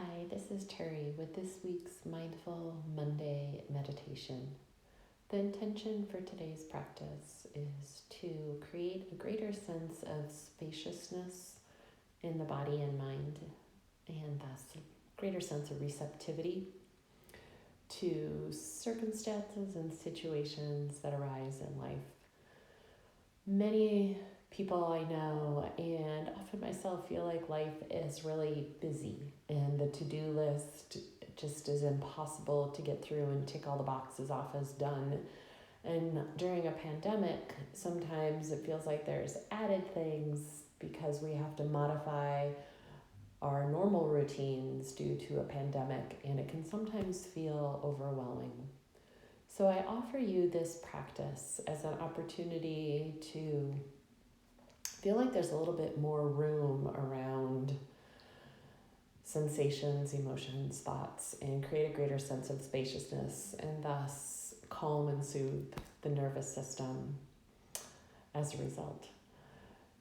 Hi, this is Turi with this week's Mindful Monday meditation. The intention for today's practice is to create a greater sense of spaciousness in the body and mind, and thus a greater sense of receptivity to circumstances and situations that arise in life. Many people I know, and often myself, feel like life is really busy and the to-do list just is impossible to get through and tick all the boxes off as done. And during a pandemic, sometimes it feels like there's added things because we have to modify our normal routines due to a pandemic, and it can sometimes feel overwhelming. So I offer you this practice as an opportunity to feel like there's a little bit more room around sensations, emotions, thoughts, and create a greater sense of spaciousness, and thus calm and soothe the nervous system as a result.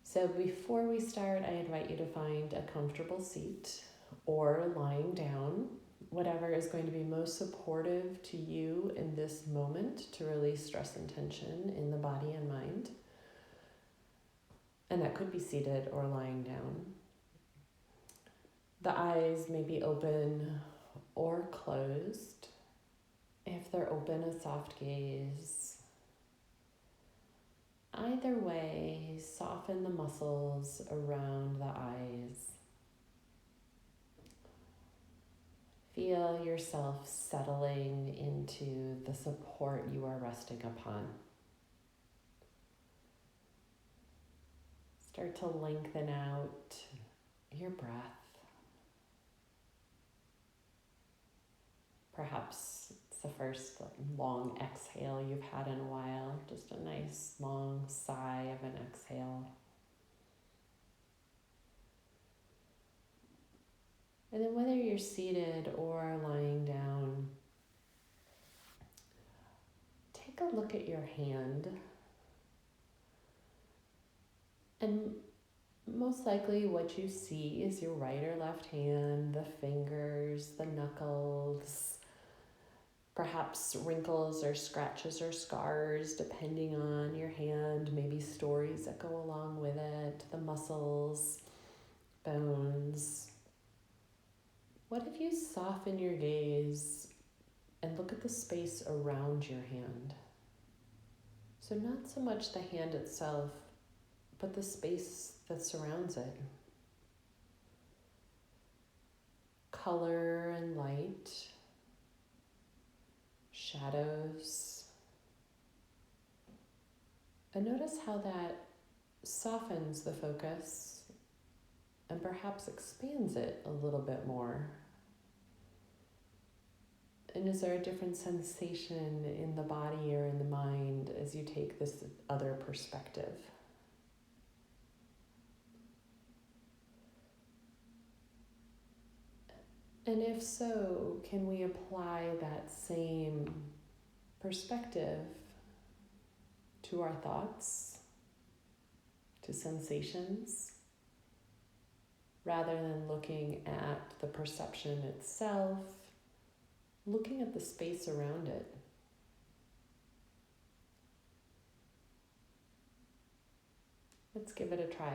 So before we start, I invite you to find a comfortable seat or lying down, whatever is going to be most supportive to you in this moment to release stress and tension in the body and mind. And that could be seated or lying down. The eyes may be open or closed. If they're open, a soft gaze. Either way, soften the muscles around the eyes. Feel yourself settling into the support you are resting upon. Start to lengthen out your breath. Perhaps it's the first long exhale you've had in a while, just a nice long sigh of an exhale. And then whether you're seated or lying down, take a look at your hand. And most likely what you see is your right or left hand, the fingers, the knuckles, perhaps wrinkles or scratches or scars depending on your hand, maybe stories that go along with it, the muscles, bones. What if you soften your gaze and look at the space around your hand? So not so much the hand itself, but the space that surrounds it. Color and light, shadows. And notice how that softens the focus and perhaps expands it a little bit more. And is there a different sensation in the body or in the mind as you take this other perspective? And if so, can we apply that same perspective to our thoughts, to sensations, rather than looking at the perception itself, looking at the space around it? Let's give it a try.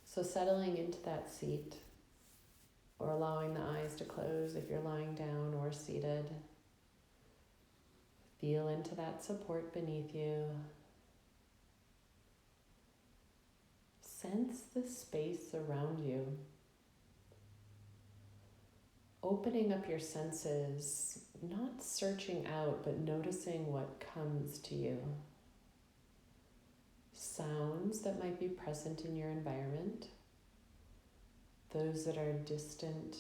So settling into that seat, or allowing the eyes to close if you're lying down or seated. Feel into that support beneath you. Sense the space around you. Opening up your senses, not searching out, but noticing what comes to you. Sounds that might be present in your environment. Those that are distant,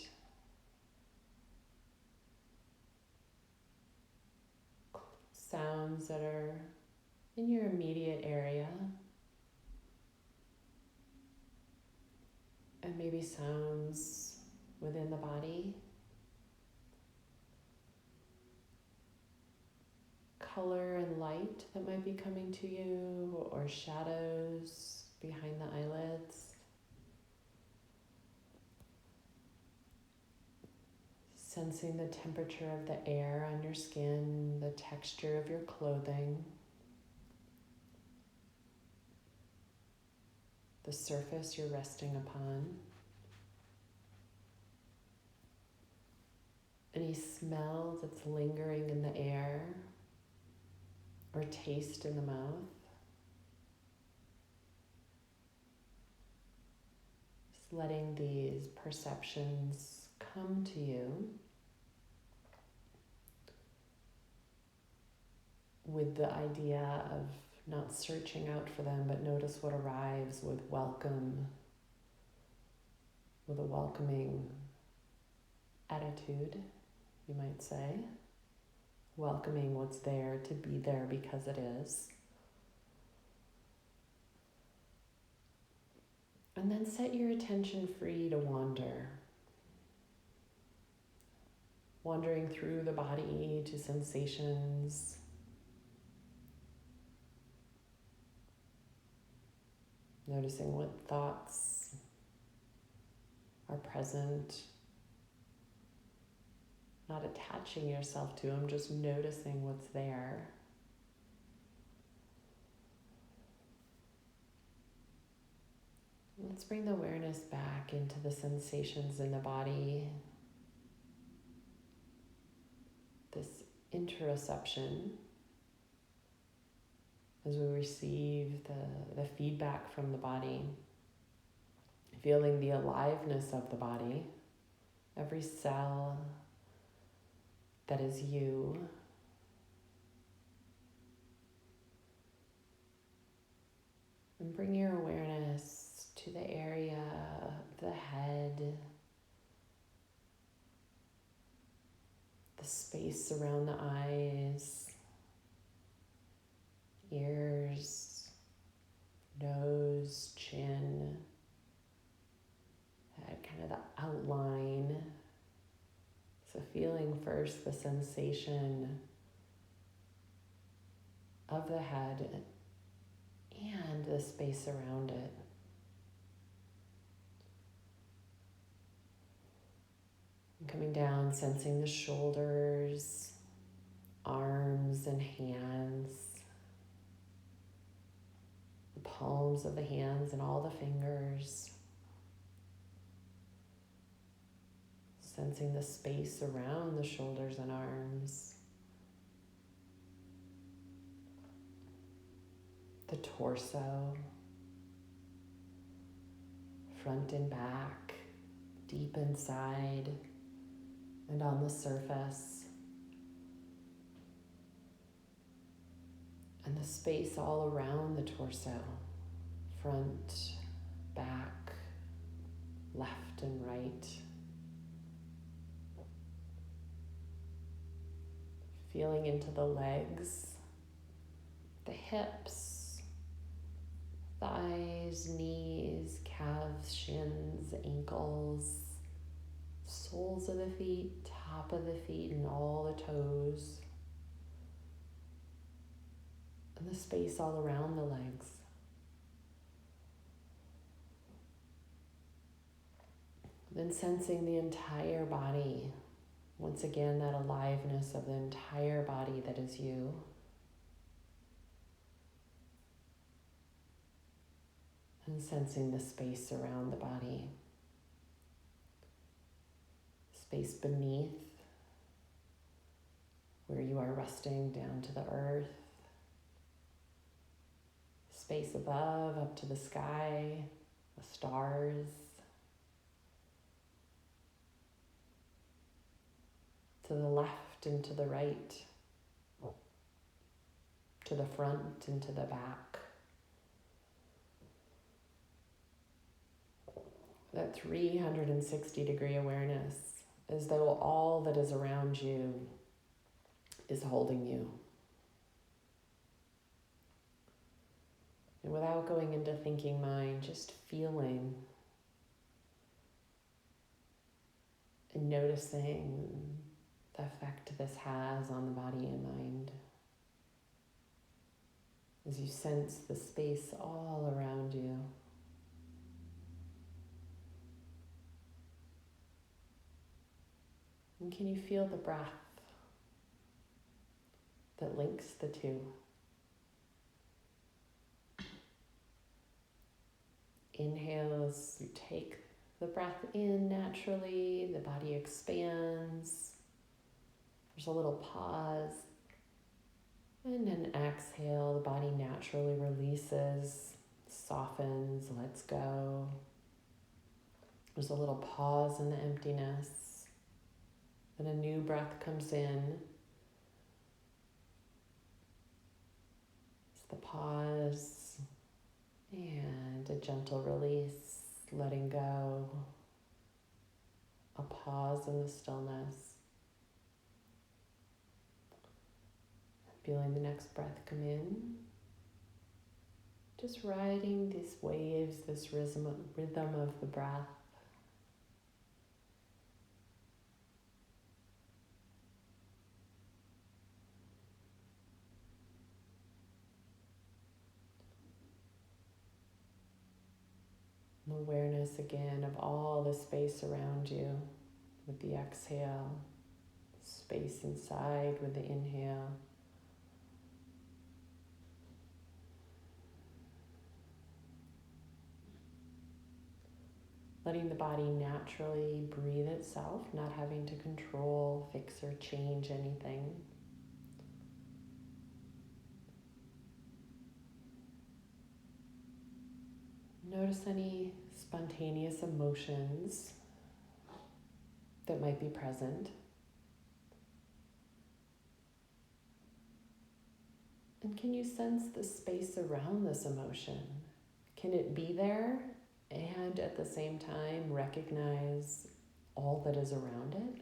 sounds that are in your immediate area, and maybe sounds within the body, color and light that might be coming to you, or shadows behind the eyelids. Sensing the temperature of the air on your skin, the texture of your clothing, the surface you're resting upon. Any smell that's lingering in the air or taste in the mouth. Just letting these perceptions come to you with the idea of not searching out for them, but notice what arrives with welcome, with a welcoming attitude, you might say. Welcoming what's there to be there because it is. And then set your attention free to wander. Wandering through the body to sensations. Noticing what thoughts are present. Not attaching yourself to them, just noticing what's there. Let's bring the awareness back into the sensations in the body. This interoception as we receive the feedback from the body, feeling the aliveness of the body, every cell that is you. And bring your awareness to the area of the head, the space around the eyes, ears, nose, chin, kind of the outline. So feeling first the sensation of the head and the space around it. And coming down, sensing the shoulders, arms and hands, the palms of the hands and all the fingers. Sensing the space around the shoulders and arms. The torso, front and back, deep inside and on the surface. And the space all around the torso, front, back, left and right. Feeling into the legs, the hips, thighs, knees, calves, shins, ankles, soles of the feet, top of the feet, and all the toes. And the space all around the legs. Then sensing the entire body. Once again, that aliveness of the entire body that is you. And sensing the space around the body. Space beneath, where you are resting down to the earth. Space above, up to the sky, the stars. To the left and to the right, to the front and to the back. That 360-degree awareness, as though all that is around you is holding you. And without going into thinking mind, just feeling and noticing the effect this has on the body and mind. As you sense the space all around you. And can you feel the breath that links the two? Inhale as you take the breath in naturally, the body expands. There's a little pause. And then exhale, the body naturally releases, softens, lets go. There's a little pause in the emptiness. Then a new breath comes in. It's the pause and a gentle release, letting go. A pause in the stillness. Feeling the next breath come in. Just riding these waves, this rhythm of the breath. An awareness again of all the space around you with the exhale, space inside with the inhale. Letting the body naturally breathe itself, not having to control, fix, or change anything. Notice any spontaneous emotions that might be present. And can you sense the space around this emotion? Can it be there and at the same time recognize all that is around it?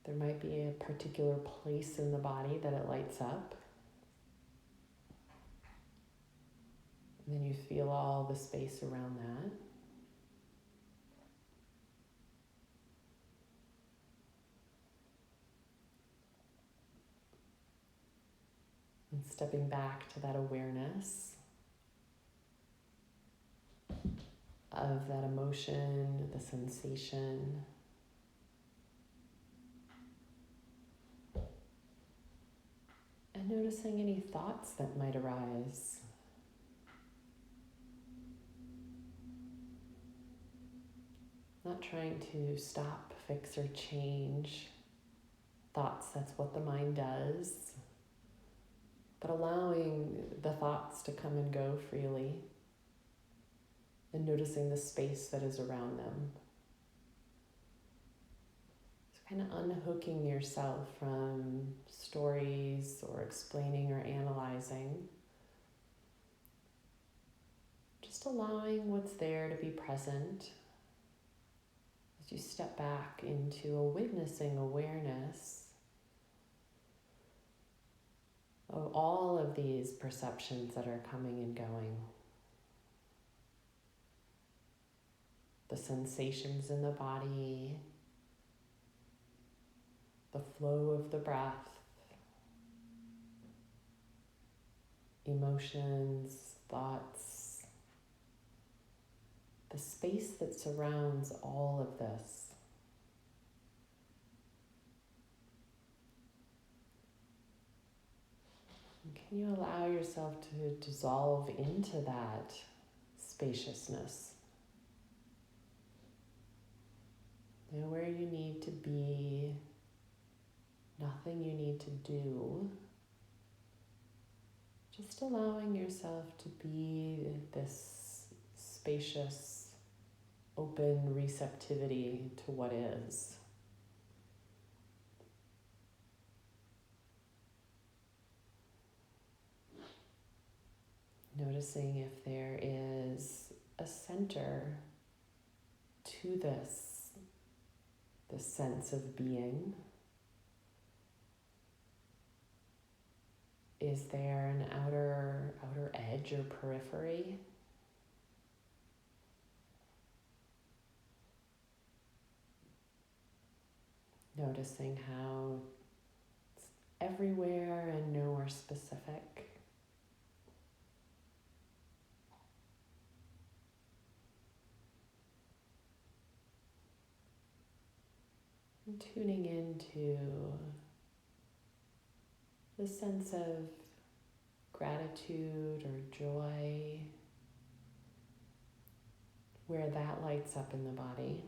There might be a particular place in the body that it lights up. And then you feel all the space around that. And stepping back to that awareness of that emotion, the sensation. And noticing any thoughts that might arise. Not trying to stop, fix, or change thoughts. That's what the mind does. But allowing the thoughts to come and go freely and noticing the space that is around them. So kind of unhooking yourself from stories or explaining or analyzing. Just allowing what's there to be present. As you step back into a witnessing awareness of all of these perceptions that are coming and going. The sensations in the body, the flow of the breath, emotions, thoughts, the space that surrounds all of this. And can you allow yourself to dissolve into that spaciousness? Know where you need to be, nothing you need to do. Just allowing yourself to be this spacious, open receptivity to what is. Noticing if there is a center to this sense of being. Is there an outer edge or periphery? Noticing how it's everywhere and nowhere specific. And tuning into the sense of gratitude or joy, where that lights up in the body.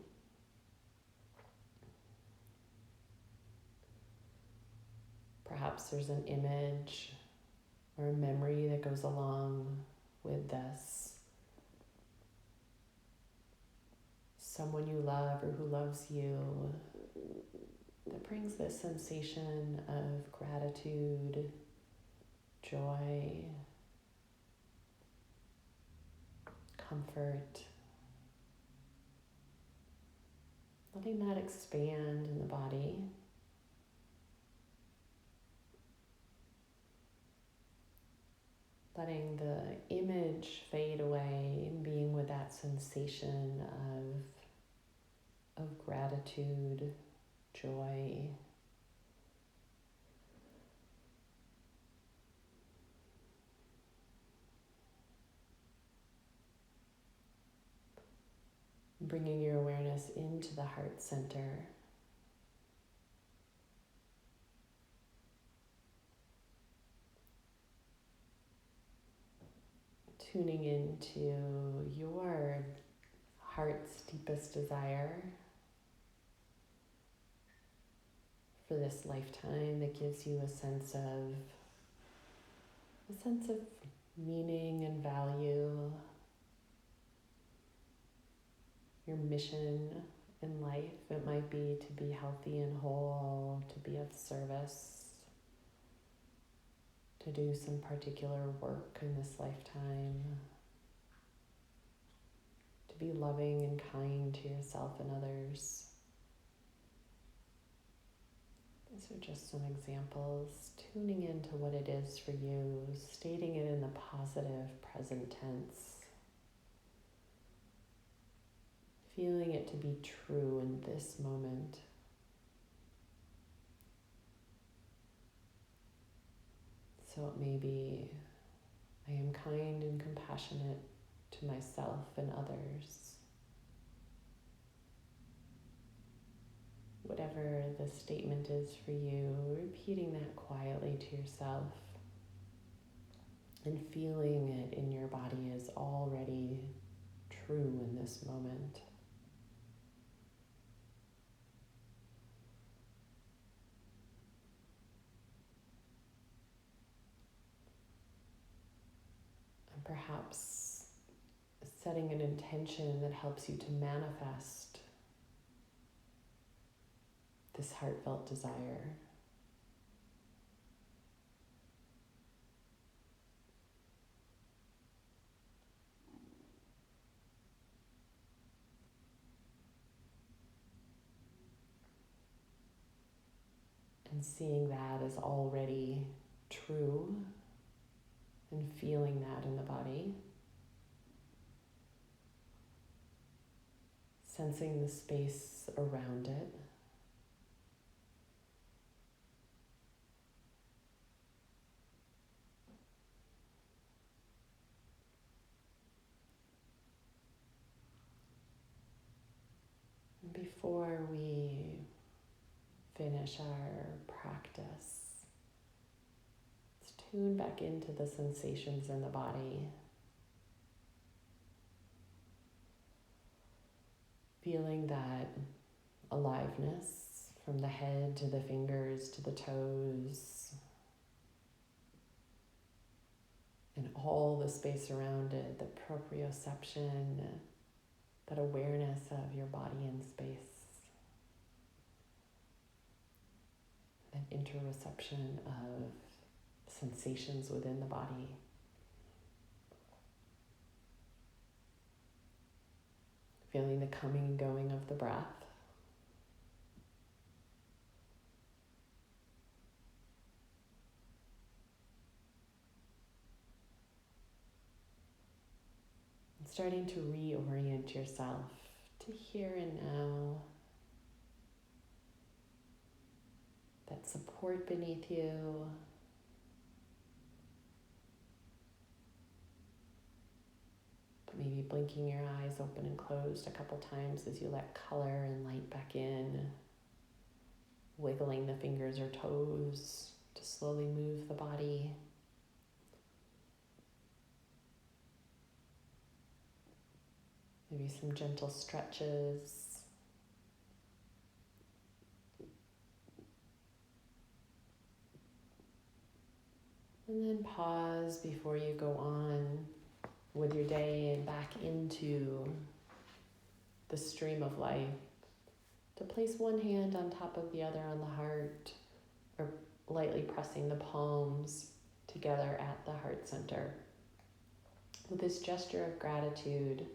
Perhaps there's an image or a memory that goes along with this. Someone you love or who loves you that brings this sensation of gratitude, joy, comfort. Letting that expand in the body. Letting the image fade away and being with that sensation of gratitude, joy. Bringing your awareness into the heart center. Tuning into your heart's deepest desire for this lifetime that gives you a sense of meaning and value. Your mission in life, it might be to be healthy and whole, to be of service, to do some particular work in this lifetime, to be loving and kind to yourself and others. These are just some examples, tuning into what it is for you, stating it in the positive present tense, feeling it to be true in this moment. So it may be, I am kind and compassionate to myself and others. Whatever the statement is for you, repeating that quietly to yourself and feeling it in your body is already true in this moment. And perhaps setting an intention that helps you to manifest this heartfelt desire. And seeing that as already true and feeling that in the body. Sensing the space around it. And before we finish our practice, let's tune back into the sensations in the body. Feeling that aliveness from the head to the fingers to the toes and all the space around it, the proprioception, that awareness of your body in space. That interoception of sensations within the body. Feeling the coming and going of the breath. And starting to reorient yourself to here and now. That support beneath you. But maybe blinking your eyes open and closed a couple times as you let color and light back in. wiggling the fingers or toes to slowly move the body. Maybe some gentle stretches. And then pause before you go on with your day and back into the stream of life, to place one hand on top of the other on the heart, or lightly pressing the palms together at the heart center, with this gesture of gratitude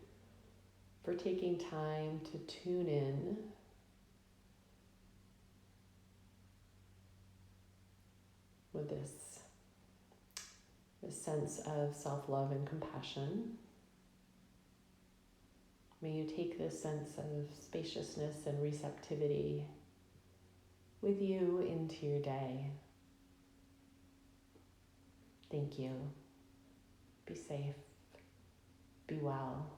for taking time to tune in with this sense of self-love and compassion. May you take this sense of spaciousness and receptivity with you into your day. Thank you. Be safe. Be well.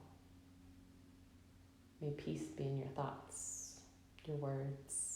May peace be in your thoughts, your words,